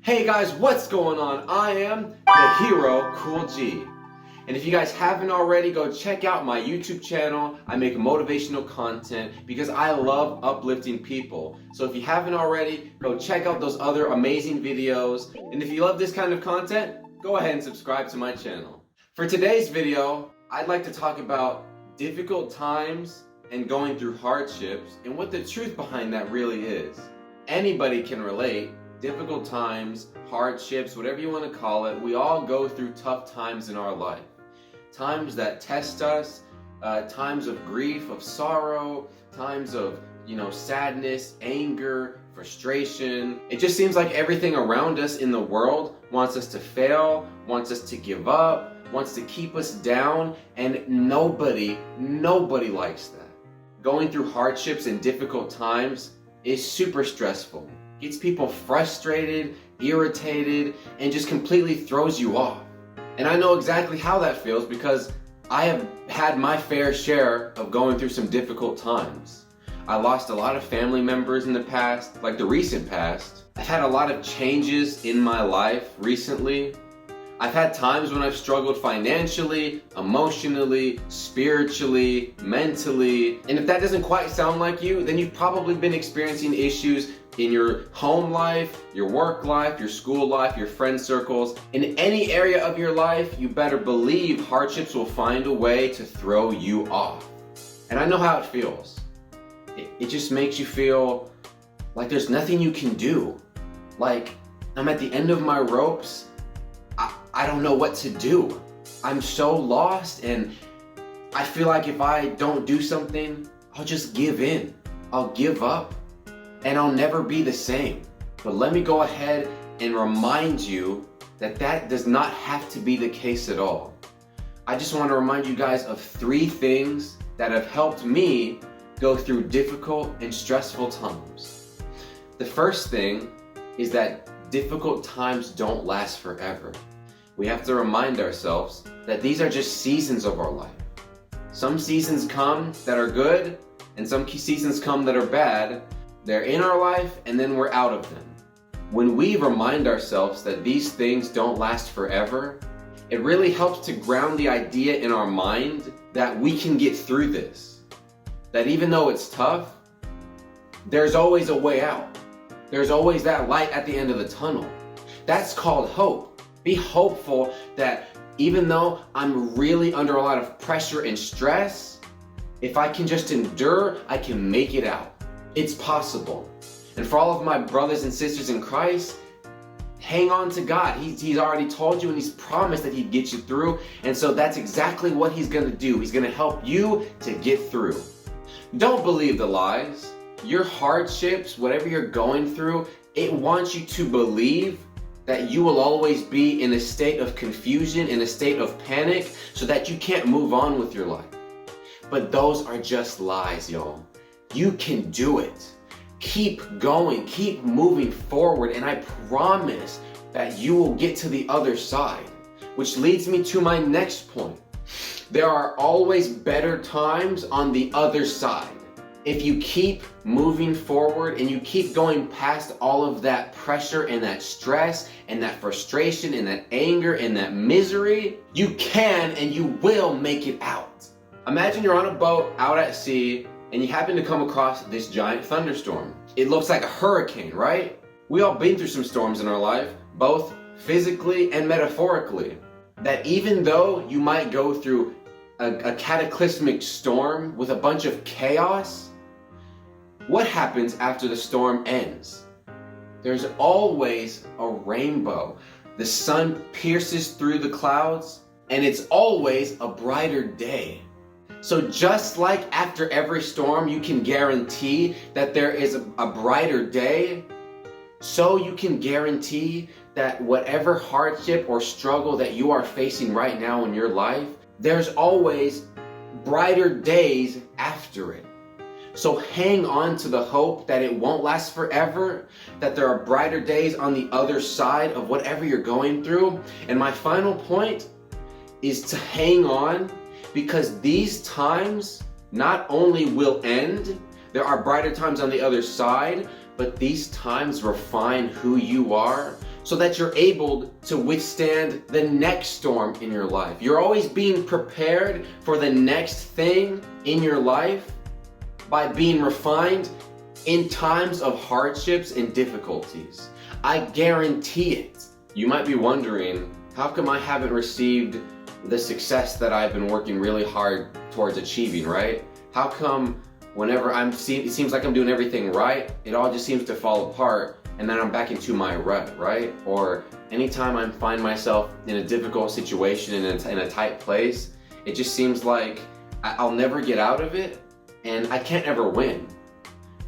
Hey guys, what's going on? I am the hero, Cool G. And if you guys haven't already, go check out my YouTube channel. I make motivational content because I love uplifting people. So if you haven't already, go check out those other amazing videos. And if you love this kind of content, go ahead and subscribe to my channel. For today's video, I'd like to talk about difficult times and going through hardships and what the truth behind that really is. Anybody can relate. Difficult times, hardships, whatever you want to call it, we all go through tough times in our life. Times that test us, times of grief, of sorrow, times of, sadness, anger, frustration. It just seems like everything around us in the world wants us to fail, wants us to give up, wants to keep us down, and nobody likes that. Going through hardships and difficult times is super stressful. Gets people frustrated, irritated, and just completely throws you off. And I know exactly how that feels because I have had my fair share of going through some difficult times. I lost a lot of family members in the past, like the recent past. I've had a lot of changes in my life recently. I've had times when I've struggled financially, emotionally, spiritually, mentally. And if that doesn't quite sound like you, then you've probably been experiencing issues in your home life, your work life, your school life, your friend circles. In any area of your life, you better believe hardships will find a way to throw you off. And I know how it feels. It just makes you feel like there's nothing you can do. Like I'm at the end of my ropes. I don't know what to do. I'm so lost, and I feel like if I don't do something, I'll just give in. I'll give up, and I'll never be the same. But let me go ahead and remind you that that does not have to be the case at all. I just want to remind you guys of 3 things that have helped me go through difficult and stressful times. The first thing is that difficult times don't last forever. We have to remind ourselves that these are just seasons of our life. Some seasons come that are good, and some seasons come that are bad. They're in our life, and then we're out of them. When we remind ourselves that these things don't last forever, it really helps to ground the idea in our mind that we can get through this. That even though it's tough, there's always a way out. There's always that light at the end of the tunnel. That's called hope. Be hopeful that even though I'm really under a lot of pressure and stress, if I can just endure, I can make it out. It's possible. And for all of my brothers and sisters in Christ, hang on to God. He's already told you and He's promised that He'd get you through. And so that's exactly what He's going to do. He's going to help you to get through. Don't believe the lies. Your hardships, whatever you're going through, it wants you to believe that you will always be in a state of confusion, in a state of panic, so that you can't move on with your life. But those are just lies, y'all. You can do it. Keep going, keep moving forward, and I promise that you will get to the other side. Which leads me to my next point. There are always better times on the other side. If you keep moving forward and you keep going past all of that pressure and that stress and that frustration and that anger and that misery, you can and you will make it out. Imagine you're on a boat out at sea and you happen to come across this giant thunderstorm. It looks like a hurricane, right? We all been through some storms in our life, both physically and metaphorically. That even though you might go through a cataclysmic storm with a bunch of chaos, what happens after the storm ends? There's always a rainbow. The sun pierces through the clouds, and it's always a brighter day. So just like after every storm, you can guarantee that there is a brighter day, so you can guarantee that whatever hardship or struggle that you are facing right now in your life, there's always brighter days after it. So hang on to the hope that it won't last forever, that there are brighter days on the other side of whatever you're going through. And my final point is to hang on, because these times not only will end, there are brighter times on the other side, but these times refine who you are, so that you're able to withstand the next storm in your life. You're always being prepared for the next thing in your life by being refined in times of hardships and difficulties. I guarantee it. You might be wondering, how come I haven't received the success that I've been working really hard towards achieving, right? How come whenever it seems like I'm doing everything right, it all just seems to fall apart, and then I'm back into my rut, right? Or anytime I find myself in a difficult situation, in a tight place, it just seems like I'll never get out of it, and I can't ever win.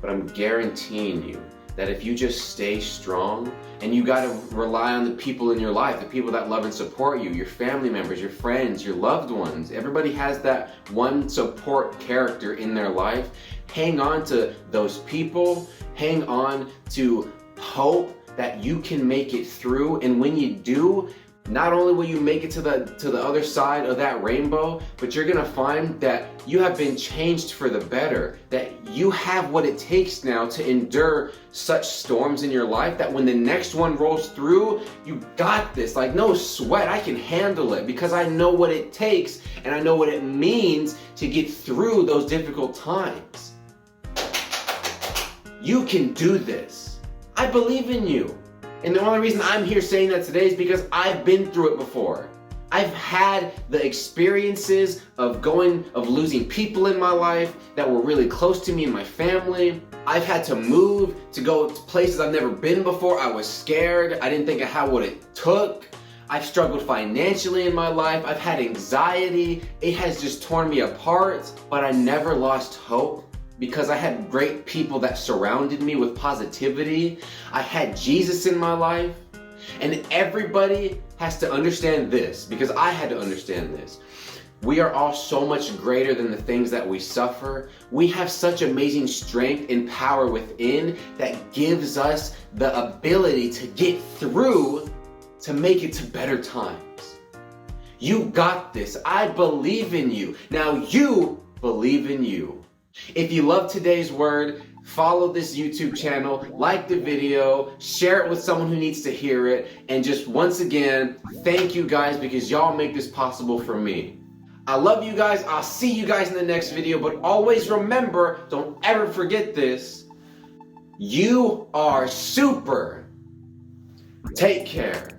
But I'm guaranteeing you that if you just stay strong, and you gotta rely on the people in your life, the people that love and support you, your family members, your friends, your loved ones. Everybody has that one support character in their life. Hang on to those people, hang on to hope that you can make it through, and when you do, not only will you make it to the other side of that rainbow, but you're gonna find that you have been changed for the better, that you have what it takes now to endure such storms in your life, that when the next one rolls through, you got this, like no sweat, I can handle it because I know what it takes and I know what it means to get through those difficult times. You can do this. I believe in you. And the only reason I'm here saying that today is because I've been through it before. I've had the experiences of losing people in my life that were really close to me and my family. I've had to move to go to places I've never been before. I was scared. I didn't think I had what it took. I've struggled financially in my life. I've had anxiety. It has just torn me apart, but I never lost hope, because I had great people that surrounded me with positivity. I had Jesus in my life. And everybody has to understand this, because I had to understand this. We are all so much greater than the things that we suffer. We have such amazing strength and power within that gives us the ability to get through, to make it to better times. You got this. I believe in you. Now you believe in you. If you love today's word, follow this YouTube channel, like the video, share it with someone who needs to hear it, and just once again, thank you guys, because y'all make this possible for me. I love you guys. I'll see you guys in the next video, but always remember, don't ever forget this, you are super. Take care.